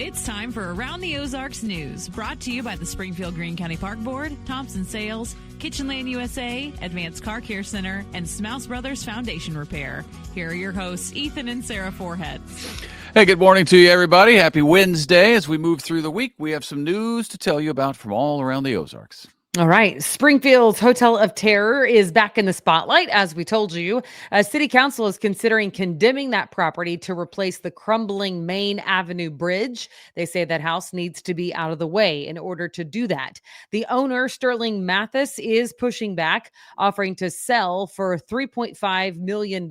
It's time for Around the Ozarks News, brought to you by the Springfield-Greene County Park Board, Thompson Sales, Kitchenland USA, Advanced Car Care Center, and Smouse Brothers Foundation Repair. Here are your hosts, Ethan and Sarah Forehead. Hey, good morning to you, everybody. Happy Wednesday. As we move through the week, we have some news to tell you about from all around the Ozarks. All right. Springfield's Hotel of Terror is back in the spotlight, as we told you. City Council is considering condemning that property to replace the crumbling Main Avenue Bridge. They say that house needs to be out of the way in order to do that. The owner, Sterling Mathis, is pushing back, offering to sell for $3.5 million,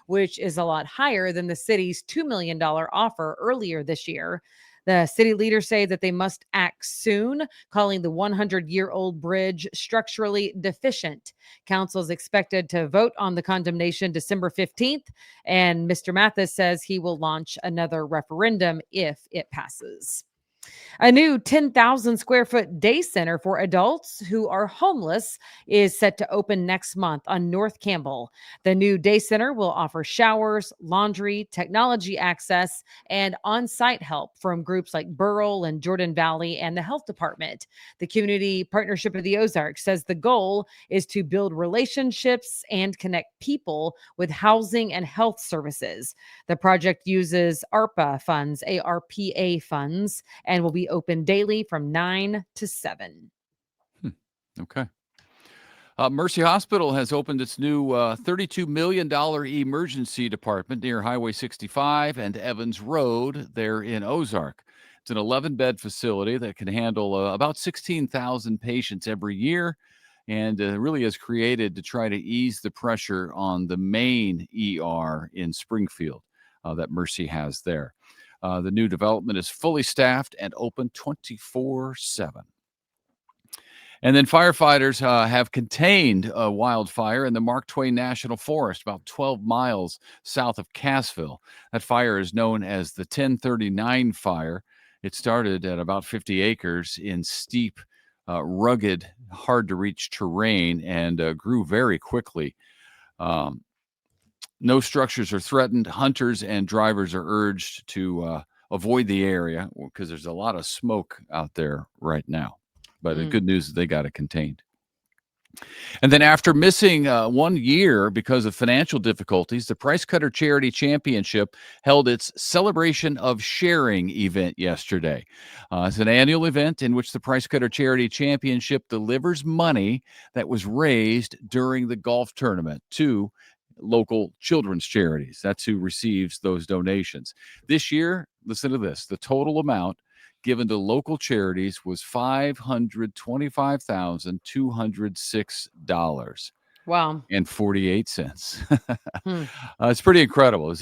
which is a lot higher than the city's $2 million offer earlier this year. The city leaders say that they must act soon, calling the 100-year-old bridge structurally deficient. Council is expected to vote on the condemnation December 15th, and Mr. Mathis says he will launch another referendum if it passes. A new 10,000 square foot day center for adults who are homeless is set to open next month on North Campbell. The new day center will offer showers, laundry, technology access, and on-site help from groups like Burrell and Jordan Valley and the health department. The Community Partnership of the Ozarks says the goal is to build relationships and connect people with housing and health services. The project uses ARPA funds, ARPA funds, and will be open daily from 9 to 7. Okay. Mercy Hospital has opened its new $32 million emergency department near Highway 65 and Evans Road there in Ozark. It's an 11-bed facility that can handle about 16,000 patients every year, and really is created to try to ease the pressure on the main ER in Springfield that Mercy has there. The new development is fully staffed and open 24/7. And then firefighters have contained a wildfire in the Mark Twain National Forest, about 12 miles south of Cassville. That fire is known as the 1039 fire. It started at about 50 acres in steep, rugged, hard-to-reach terrain and grew very quickly. No structures are threatened. Hunters and drivers are urged to avoid the area because there's a lot of smoke out there right now. But the good news is they got it contained. And then after missing 1 year because of financial difficulties, the Price Cutter Charity Championship held its Celebration of Sharing event yesterday. It's an annual event in which the Price Cutter Charity Championship delivers money that was raised during the golf tournament to local children's charities. That's who receives those donations. This year, listen to this, the total amount given to local charities was $525,206. Wow. And 48 cents. It's pretty incredible.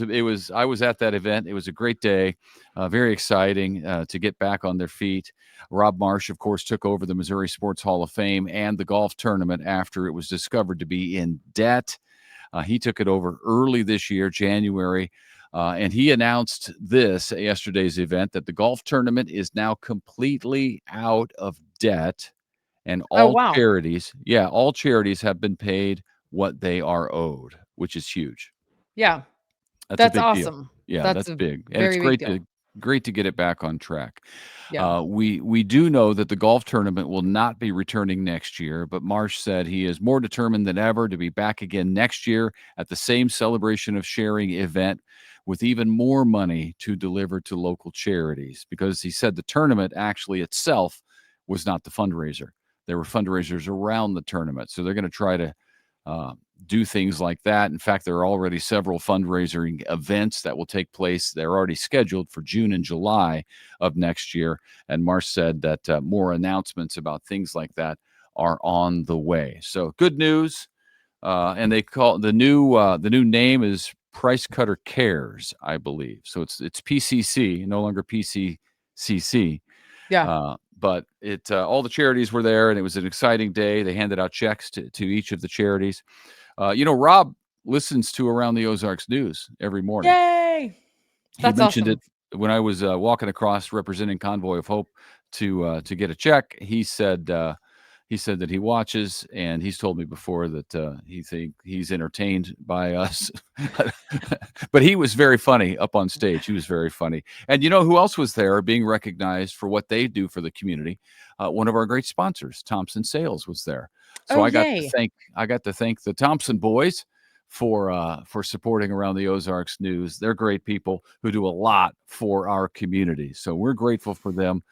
I was at that event. It was a great day. Very exciting to get back on their feet. Rob Marsh, of course, took over the Missouri Sports Hall of Fame and the golf tournament after it was discovered to be in debt. He took it over early this year, January, and he announced this at yesterday's event that the golf tournament is now completely out of debt, and all charities have been paid what they are owed, which is huge. Yeah, that's awesome. Deal. Yeah, that's big, and very it's great to get it back on track. Yeah. We do know that the golf tournament will not be returning next year, but Marsh said he is more determined than ever to be back again next year at the same Celebration of Sharing event with even more money to deliver to local charities, because he said the tournament actually itself was not the fundraiser. There were fundraisers around the tournament, so they're going to try to do things like that. In fact, there are already several fundraising events that will take place. They're already scheduled for June and July of next year. And Marsh said that more announcements about things like that are on the way. So good news. And they call the new name is Price Cutter Cares, I believe. So it's PCC, no longer PCCC. Yeah. But all the charities were there, and it was an exciting day. They handed out checks to each of the charities. Rob listens to Around the Ozarks News every morning. Yay! That's he mentioned awesome. it when I was walking across representing Convoy of Hope to get a check. He said he said that he watches, and he's told me before that he's entertained by us. But he was very funny up on stage. He was very funny. And you know who else was there being recognized for what they do for the community? One of our great sponsors, Thompson Sales, was there. So Oh, I got yay. to thank the Thompson boys for supporting Around the Ozarks News. They're great people who do a lot for our community. So we're grateful for them.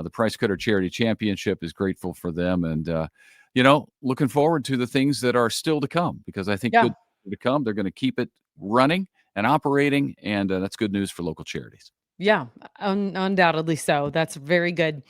The Price Cutter Charity Championship is grateful for them. And, looking forward to the things that are still to come, because I think Yeah. good to come. They're going to keep it running and operating. And that's good news for local charities. Yeah, undoubtedly so. That's very good.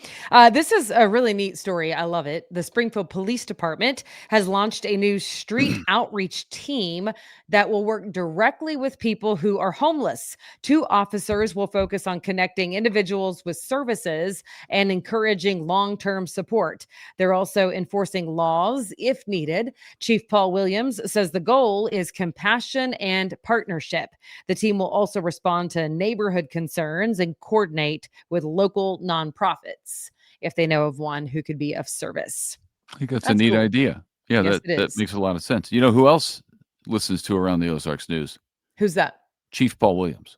This is a really neat story. I love it. The Springfield Police Department has launched a new street outreach team that will work directly with people who are homeless. 2 officers will focus on connecting individuals with services and encouraging long-term support. They're also enforcing laws if needed. Chief Paul Williams says the goal is compassion and partnership. The team will also respond to neighborhood concerns and coordinate with local nonprofits if they know of one who could be of service. I think that's a That's neat cool. idea. Yeah, Yes, it that is. makes a lot of sense. You know who else listens to Around the Ozarks News? Who's that? Chief Paul Williams.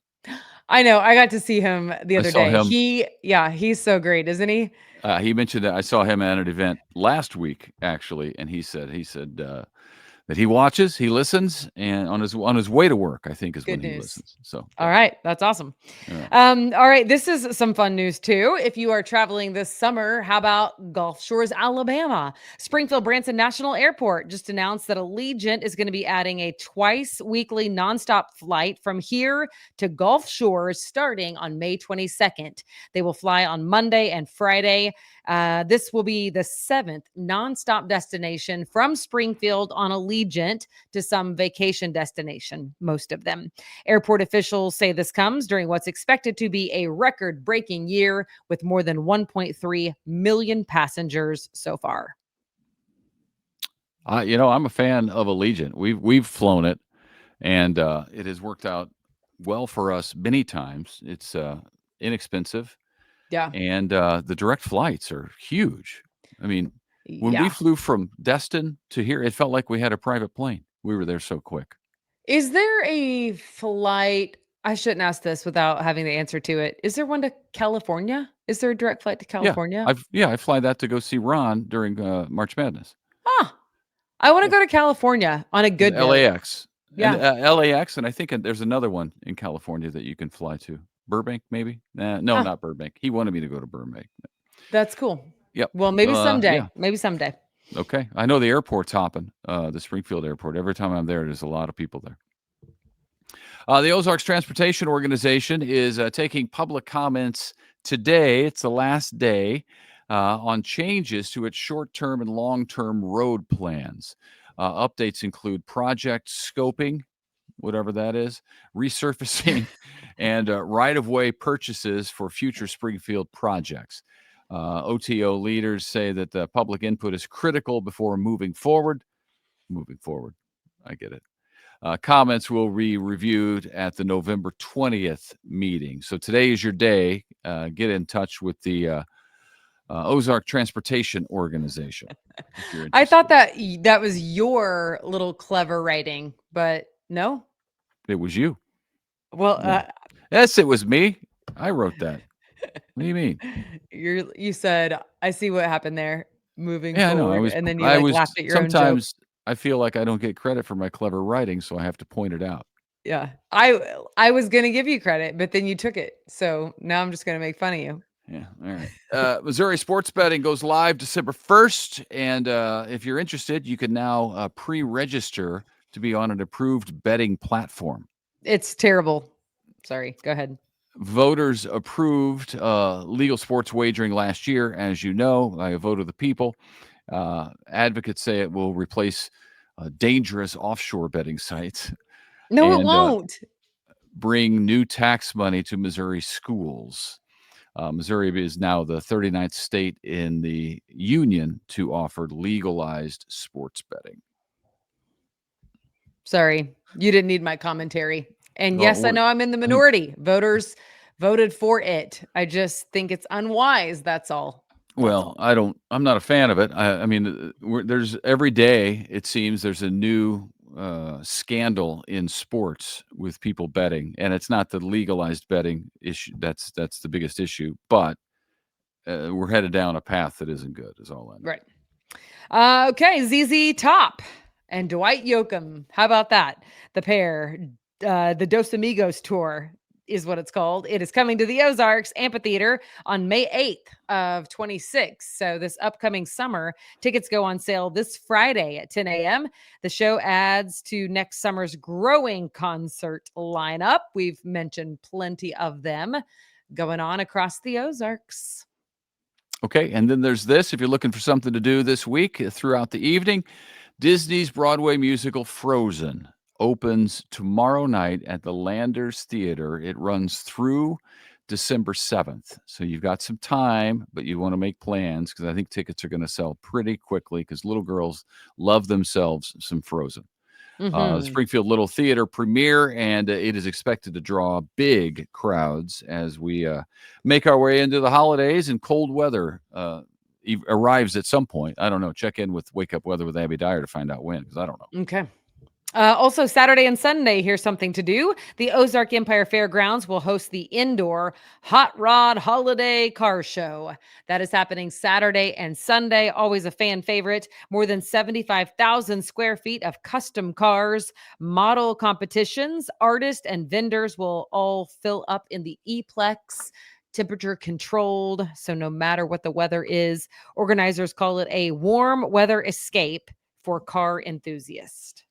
I know. I got to see him the I other saw day. him. He's so great, isn't he? He mentioned that I saw him at an event last week, actually, and he said that he watches, he listens, and on his way to work, I think is when Good he news. listens. So All right. That's awesome. yeah. All right. This is some fun news too. If you are traveling this summer, how about Gulf Shores, Alabama? Springfield Branson National Airport just announced that Allegiant is going to be adding a twice weekly nonstop flight from here to Gulf Shores starting on May 22nd. They will fly on Monday and Friday. This will be the 7th nonstop destination from Springfield on Allegiant to some vacation destination, most of them. Airport officials say this comes during what's expected to be a record-breaking year with more than 1.3 million passengers so far. I'm a fan of Allegiant. We've flown it, and it has worked out well for us many times. It's inexpensive, Yeah. and the direct flights are huge. I mean, when we Yeah. flew from Destin to here, it felt like we had a private plane. We were there so quick. Is there a flight? I shouldn't ask this without having the answer to it. Is there one to California? Is there a direct flight to Yeah, California? I fly that to go see Ron during March Madness. Ah, I want to Yeah, go to California on a good note. LAX and Yeah. LAX, and I think there's another one in California that you can fly to. Burbank, maybe? No, Ah, not Burbank. He wanted me to go to Burbank. that's cool. Yep. Well, maybe someday. Yeah. Maybe someday. Okay. I know the airport's hopping. The Springfield Airport. Every time I'm there's a lot of people there. The Ozarks Transportation Organization is taking public comments today. It's the last day on changes to its short-term and long-term road plans. Updates include project scoping, whatever that is, resurfacing, and right-of-way purchases for future Springfield projects. OTO leaders say that the public input is critical before moving forward. I get it. Comments will be reviewed at the November 20th meeting. So today is your day. Get in touch with the Ozark Transportation Organization if you're I thought interested. that was your little clever writing, but no. It was you. Well, Yeah. Yes, it was me. I wrote that. What do you mean? you said I see what happened there moving Yeah, I know. forward, and then you I like was laughed at your own joke. sometimes I feel like I don't get credit for my clever writing, so I have to point it out. Yeah. I was gonna give you credit, but then you took it. So now I'm just gonna make fun of you. Yeah. All right. Missouri sports betting goes live December 1st. And if you're interested, you can now pre-register to be on an approved betting platform. It's terrible. Sorry, go ahead. Voters approved legal sports wagering last year, as you know, by a vote of the people. Advocates say it will replace dangerous offshore betting sites No, it and won't. bring new tax money to Missouri schools. Missouri is now the 39th state in the union to offer legalized sports betting. Sorry, you didn't need my commentary. And Well, yes, I know I'm in the minority. Voters voted for it. I just think it's unwise. That's all. Well, I'm not a fan of it. I mean, there's every day, it seems there's a new scandal in sports with people betting, and it's not the legalized betting issue. That's the biggest issue, but we're headed down a path that isn't good, is all I know. Right. Okay, ZZ Top and Dwight Yoakam. How about that? The pair, the Dos Amigos tour is what it's called. It is coming to the Ozarks Amphitheater on May 8th of 26. So this upcoming summer, tickets go on sale this Friday at 10 a.m. The show adds to next summer's growing concert lineup. We've mentioned plenty of them going on across the Ozarks. Okay, and then there's this. If you're looking for something to do this week throughout the evening, Disney's Broadway musical Frozen opens tomorrow night at the Landers Theater. It runs through December 7th. So you've got some time, but you want to make plans because I think tickets are going to sell pretty quickly because little girls love themselves some Frozen. The Springfield Little Theater premiere, and it is expected to draw big crowds as we make our way into the holidays, and cold weather arrives at some point. I don't know. Check in with Wake Up Weather with Abby Dyer to find out when, because I don't know. Okay. Also, Saturday and Sunday, here's something to do. The Ozark Empire Fairgrounds will host the indoor Hot Rod Holiday Car Show. That is happening Saturday and Sunday. Always a fan favorite. More than 75,000 square feet of custom cars, model competitions, artists, and vendors will all fill up in the E-Plex. Temperature controlled, so no matter what the weather is, organizers call it a warm weather escape for car enthusiasts.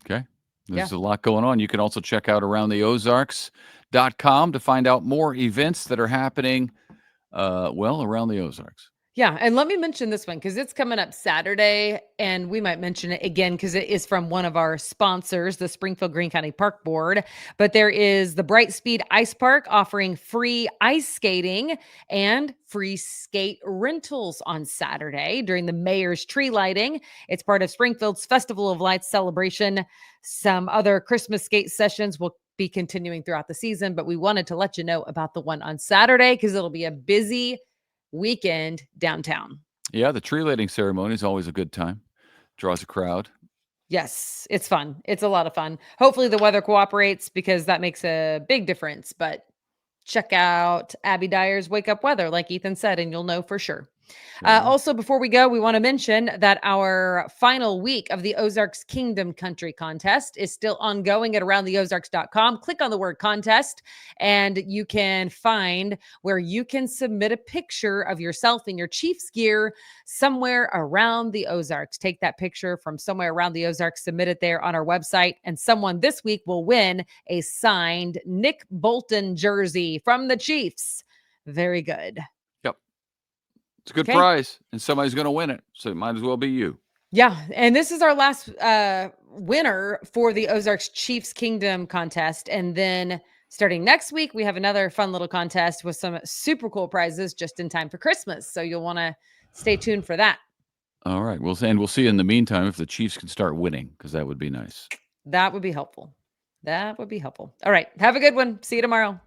Okay. There's a lot going on. You can also check out aroundtheozarks.com to find out more events that are happening, around the Ozarks. Yeah, and let me mention this one because it's coming up Saturday, and we might mention it again because it is from one of our sponsors, the Springfield Greene County Park Board. But there is the Bright Speed Ice Park offering free ice skating and free skate rentals on Saturday during the mayor's tree lighting. It's part of Springfield's Festival of Lights celebration. Some other Christmas skate sessions will be continuing throughout the season, but we wanted to let you know about the one on Saturday because it'll be a busy weekend downtown. Yeah, the tree lighting ceremony is always a good time. Draws a crowd. Yes, it's fun. It's a lot of fun. Hopefully the weather cooperates because that makes a big difference. But check out Abby Dyer's Wake Up Weather, like Ethan said, and you'll know for sure. Also, before we go, we want to mention that our final week of the Ozarks Kingdom Country contest is still ongoing at aroundtheozarks.com. Click on the word contest, and you can find where you can submit a picture of yourself in your Chiefs gear somewhere around the Ozarks. Take that picture from somewhere around the Ozarks, submit it there on our website, and someone this week will win a signed Nick Bolton jersey from the Chiefs. Very good. It's a good prize, and somebody's going to win it, so it might as well be you. Yeah, and this is our last winner for the Ozarks Chiefs Kingdom contest, and then starting next week, we have another fun little contest with some super cool prizes just in time for Christmas, so you'll want to stay tuned for that. All right, we'll see in the meantime if the Chiefs can start winning, because that would be nice. That would be helpful. All right, have a good one. See you tomorrow.